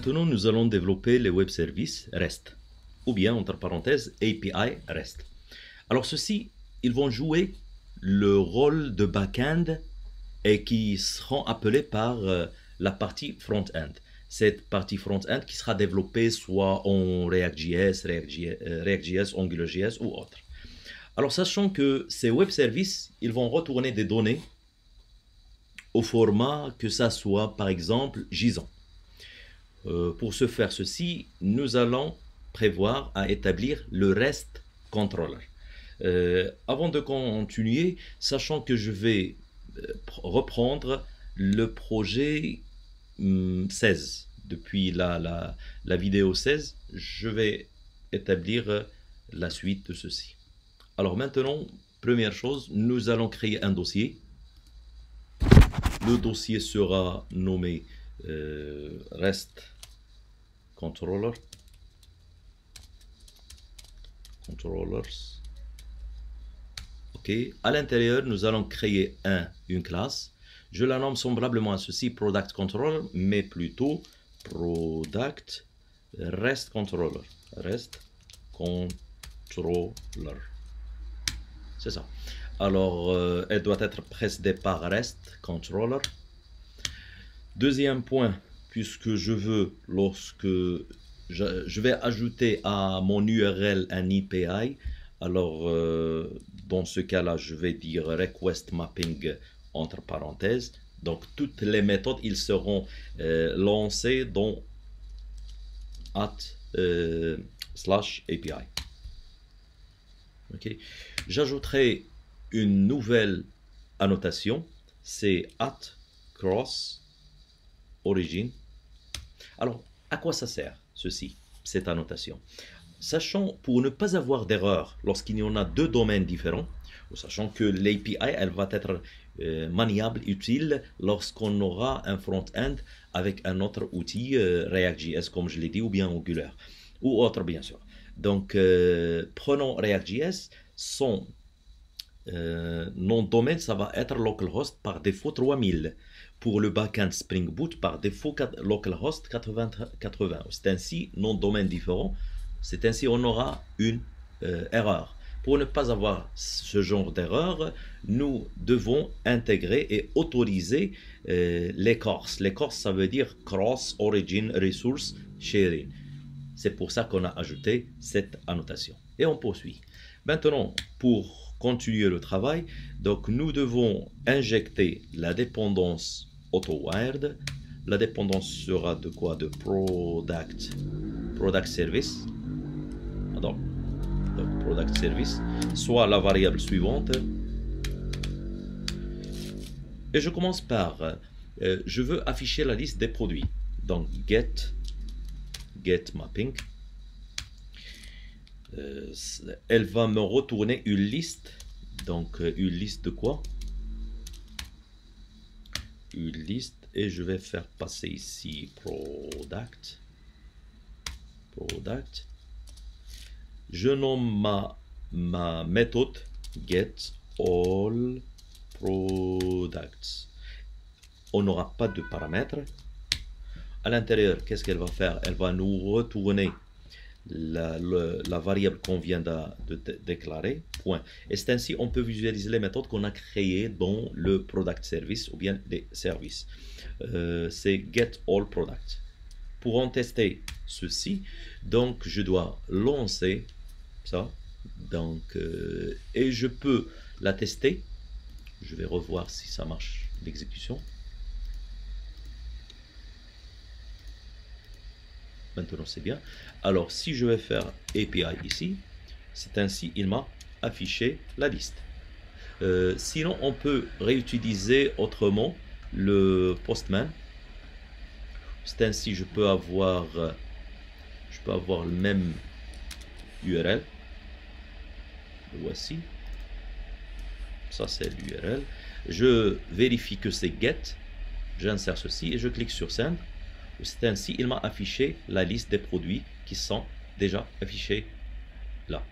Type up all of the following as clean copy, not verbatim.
Maintenant, nous allons développer les web services REST, ou bien, entre parenthèses, API REST. Alors, ceux-ci, ils vont jouer le rôle de back-end et qui seront appelés par la partie front-end. Cette partie front-end qui sera développée soit en React.js, React.js, AngularJS ou autre. Alors, sachant que ces web services, ils vont retourner des données au format que ça soit, par exemple, JSON. Pour ce faire ceci, nous allons prévoir à établir le REST controller. Avant de continuer, sachant que je vais reprendre le projet 16. Depuis la vidéo 16, je vais établir la suite de ceci. Alors maintenant, première chose, nous allons créer un dossier. Le dossier sera nommé REST controllers. Ok. À l'intérieur, nous allons créer une classe. Je la nomme semblablement à ceci, Product Controller, mais plutôt Product REST Controller. REST Controller. C'est ça. Alors, elle doit être précédée par REST Controller. Deuxième point, puisque je veux, lorsque je vais ajouter à mon URL un API, alors dans ce cas-là, je vais dire request mapping entre parenthèses. Donc, toutes les méthodes, ils seront lancées dans /API. Okay. J'ajouterai une nouvelle annotation, c'est @cross_origin. Alors, à quoi ça sert ceci, cette annotation? Sachant, pour ne pas avoir d'erreur lorsqu'il y en a deux domaines différents, sachant que l'API, elle va être maniable, utile lorsqu'on aura un front-end avec un autre outil, React.js comme je l'ai dit, ou bien Angular, ou autre bien sûr. Donc, prenons React.js, son nom de domaine, ça va être localhost par défaut 3000. Pour le backend Spring Boot, par défaut localhost 80. C'est ainsi, nom de domaine différent. C'est ainsi, on aura une erreur. Pour ne pas avoir ce genre d'erreur, nous devons intégrer et autoriser les CORS. Les CORS, ça veut dire Cross Origin Resource Sharing. C'est pour ça qu'on a ajouté cette annotation. Et on poursuit. Maintenant, pour continuer le travail, donc nous devons injecter la dépendance AutoWired. La dépendance sera de quoi? De Product Service. Donc Product Service, soit la variable suivante. Et je commence par, je veux afficher la liste des produits. Donc get mapping. Elle va me retourner une liste. Donc une liste de quoi? Une liste, et je vais faire passer ici product. Je nomme ma méthode get all products. On n'aura pas de paramètres. À l'intérieur, qu'est-ce qu'elle va faire? Elle va nous retourner la variable qu'on vient de déclarer, point. Et c'est ainsi on peut visualiser les méthodes qu'on a créées dans le product service ou bien les services. C'est get all product. Pour en tester ceci, donc je dois lancer ça, donc et je peux la tester. Je vais revoir si ça marche l'exécution. Maintenant c'est bien. Alors si je vais faire API ici, c'est ainsi il m'a affiché la liste. Sinon on peut réutiliser autrement le Postman. C'est ainsi je peux avoir le même URL. Le voici. Ça c'est l'URL. Je vérifie que c'est get. J'insère ceci et je clique sur send. C'est ainsi il m'a affiché la liste des produits qui sont déjà affichés là.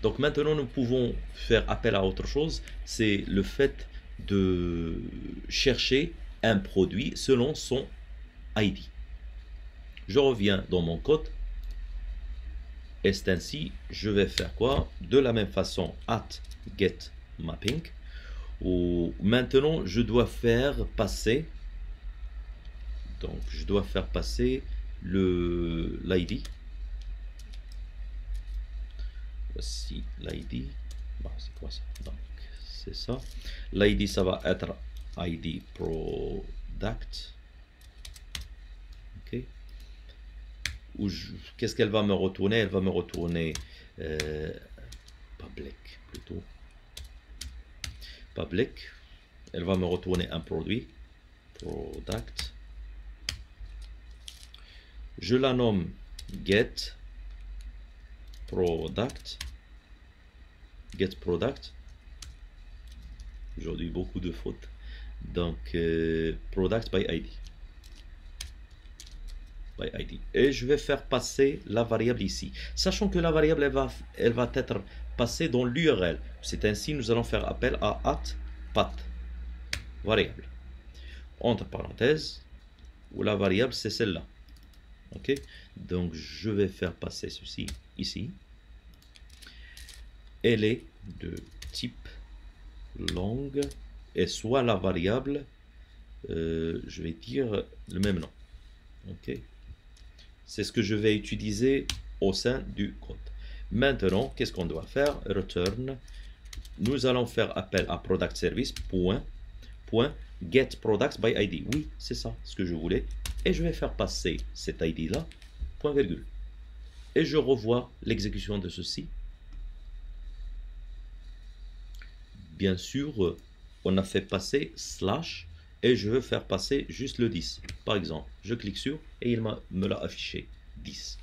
Donc maintenant nous pouvons faire appel à autre chose, c'est le fait de chercher un produit selon son ID. Je reviens dans mon code. Et c'est ainsi, je vais faire quoi? De la même façon, @getMapping. Ou maintenant, je dois faire passer. Donc, je dois faire passer l'ID. Voici l'ID. Bon, c'est quoi ça? Donc, c'est ça. L'ID, ça va être ID product. Ok. Qu'est-ce qu'elle va me retourner? Elle va me retourner public plutôt. Public. Elle va me retourner un produit. Product. Je la nomme get product. Get product. Aujourd'hui, beaucoup de fautes. Donc, product by ID. By ID. Et je vais faire passer la variable ici. Sachant que la variable, elle va être passée dans l'URL. C'est ainsi, nous allons faire appel à @path. Variable. Entre parenthèses, où la variable, c'est celle-là. Ok, donc je vais faire passer ceci ici. Elle est de type long et soit la variable, je vais dire le même nom. Ok, c'est ce que je vais utiliser au sein du code. Maintenant, qu'est-ce qu'on doit faire? Return. Nous allons faire appel à product service point get products by ID. Oui, c'est ça ce que je voulais. Et je vais faire passer cet ID là, point virgule. Et je revois l'exécution de ceci. Bien sûr, on a fait passer slash et je veux faire passer juste le 10. Par exemple, je clique sur et il me l'a affiché 10.